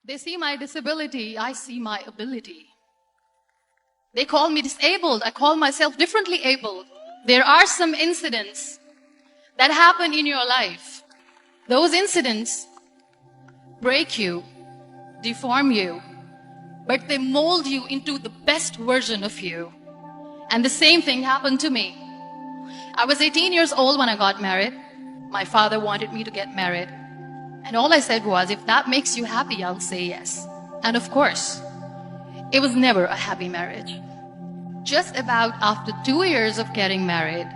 They see my disability, I see my ability. They call me disabled, I call myself differently abled. There are some incidents that happen in your life. Those incidents break you, deform you, but they mold you into the best version of you. And the same thing happened to me. I was 18 years old when I got married. My father wanted me to get married. And all I said was, if that makes you happy, I'll say yes. And of course, it was never a happy marriage. Just about after 2 years of getting married,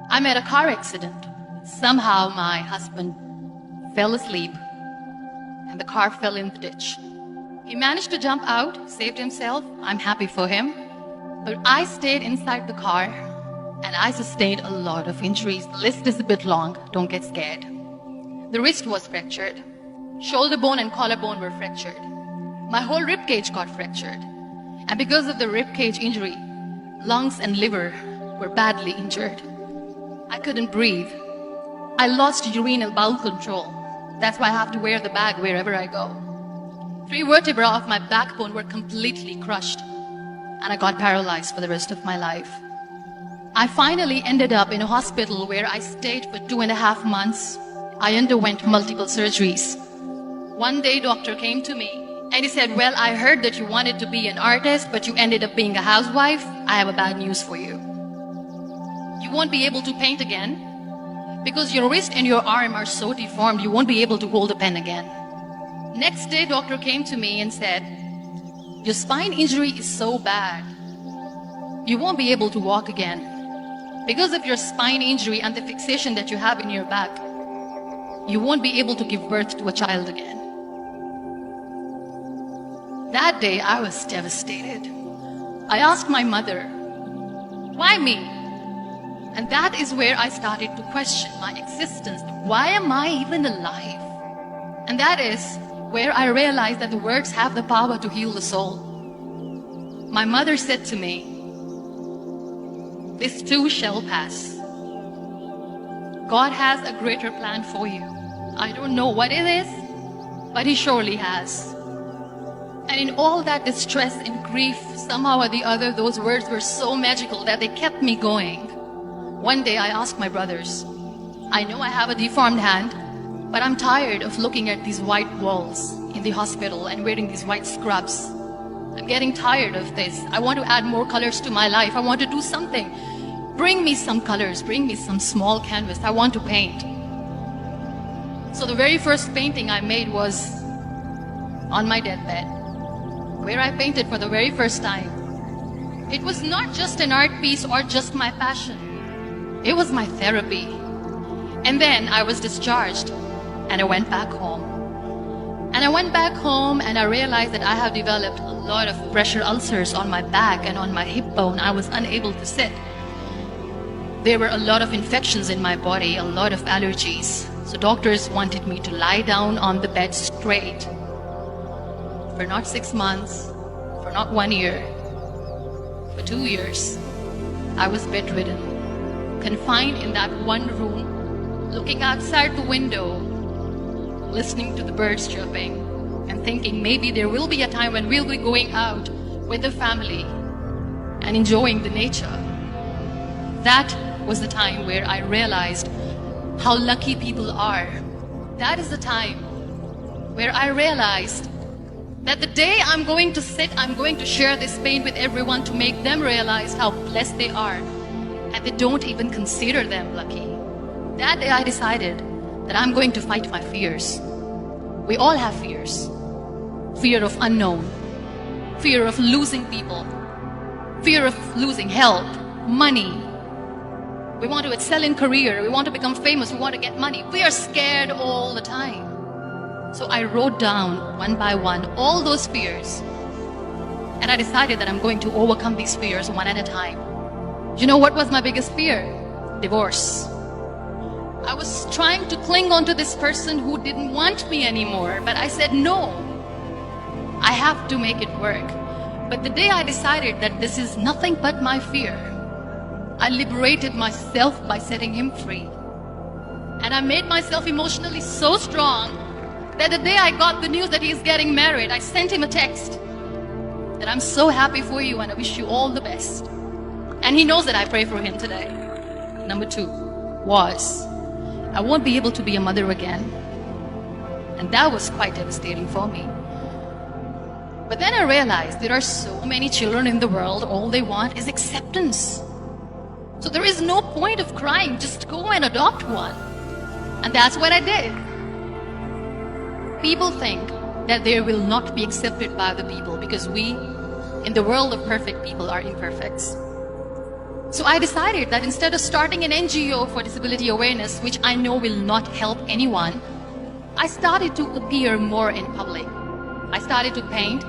I met a car accident. Somehow my husband fell asleep and the car fell in the ditch. He managed to jump out, saved himself. I'm happy for him. But I stayed inside the car and I sustained a lot of injuries. The list is a bit long, don't get scared. The wrist was fractured. Shoulder bone and collarbone were fractured. My whole rib cage got fractured. And because of the rib cage injury, lungs and liver were badly injured. I couldn't breathe. I lost urine and bowel control. That's why I have to wear the bag wherever I go. 3 vertebrae of my backbone were completely crushed. And I got paralyzed for the rest of my life. I finally ended up in a hospital where I stayed for 2.5 months. I underwent multiple surgeries. One day, doctor came to me and he said, well, I heard that you wanted to be an artist, but you ended up being a housewife. I have a bad news for you. You won't be able to paint again because your wrist and your arm are so deformed, you won't be able to hold a pen again. Next day, doctor came to me and said, your spine injury is so bad, you won't be able to walk again. Because of your spine injury and the fixation that you have in your back, you won't be able to give birth to a child again. That day, I was devastated. I asked my mother, why me? And that is where I started to question my existence. Why am I even alive? And that is where I realized that the words have the power to heal the soul. My mother said to me, this too shall pass. God has a greater plan for you. I don't know what it is, but He surely has. And in all that distress and grief, somehow or the other, those words were so magical that they kept me going. One day I asked my brothers, I know I have a deformed hand, but I'm tired of looking at these white walls in the hospital and wearing these white scrubs. I'm getting tired of this. I want to add more colors to my life. I want to do something. Bring me some colors. Bring me some small canvas. I want to paint. So the very first painting I made was on my deathbed, where I painted for the very first time. It was not just an art piece or just my passion. It was my therapy. And then I was discharged and I went back home. And I went back home and I realized that I have developed a lot of pressure ulcers on my back and on my hip bone. I was unable to sit. There were a lot of infections in my body, a lot of allergies. So doctors wanted me to lie down on the bed straight for not 6 months, for not 1 year, for 2 years. I was bedridden, confined in that one room, looking outside the window, listening to the birds chirping and thinking maybe there will be a time when we'll be going out with the family and enjoying the nature. That was the time where I realized how lucky people are. That is the time where I realized that the day I'm going to sit, I'm going to share this pain with everyone to make them realize how blessed they are, and they don't even consider them lucky. That day I decided that I'm going to fight my fears. We all have fears. Fear of unknown, fear of losing people, fear of losing health, money. We want to excel in career, we want to become famous, we want to get money. We are scared all the time. So I wrote down one by one all those fears. And I decided that I'm going to overcome these fears one at a time. You know what was my biggest fear? Divorce. I was trying to cling on to this person who didn't want me anymore, but I said no. I have to make it work. But the day I decided that this is nothing but my fear, I liberated myself by setting him free. And I made myself emotionally so strong that the day I got the news that he's getting married, I sent him a text that I'm so happy for you and I wish you all the best. And he knows that I pray for him today. Number 2 was, I won't be able to be a mother again. And that was quite devastating for me. But then I realized there are so many children in the world, all they want is acceptance. So there is no point of crying, just go and adopt one. And that's what I did. People think that they will not be accepted by the people because we, in the world of perfect people, are imperfects. So I decided that instead of starting an NGO for disability awareness, which I know will not help anyone, I started to appear more in public. I started to paint.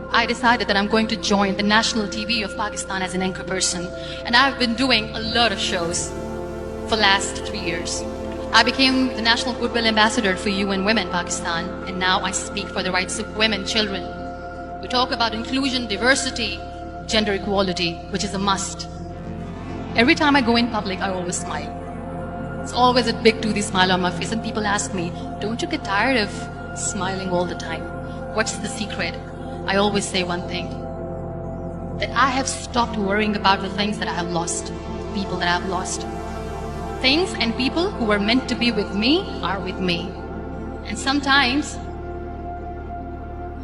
I decided that I'm going to join the national TV of Pakistan as an anchor person. And I've been doing a lot of shows for the last 3 years. I became the National Goodwill Ambassador for UN Women Pakistan, and now I speak for the rights of women, children. We talk about inclusion, diversity, gender equality, which is a must. Every time I go in public, I always smile. It's always a big toothy smile on my face, and people ask me, don't you get tired of smiling all the time? What's the secret? I always say one thing, that I have stopped worrying about the things that I have lost, people that I have lost. Things and people who were meant to be with me are with me. And sometimes,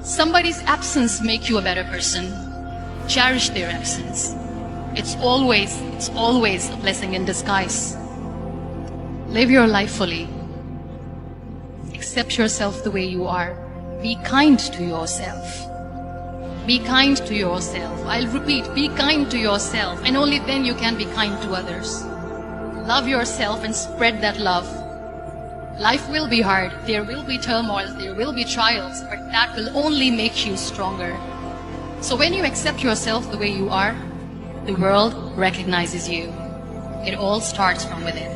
somebody's absence makes you a better person. Cherish their absence. It's always a blessing in disguise. Live your life fully. Accept yourself the way you are. Be kind to yourself. Be kind to yourself. I'll repeat, be kind to yourself, and only then you can be kind to others. Love yourself and spread that love. Life will be hard. There will be turmoil. There will be trials, but that will only make you stronger. So when you accept yourself the way you are, the world recognizes you. It all starts from within.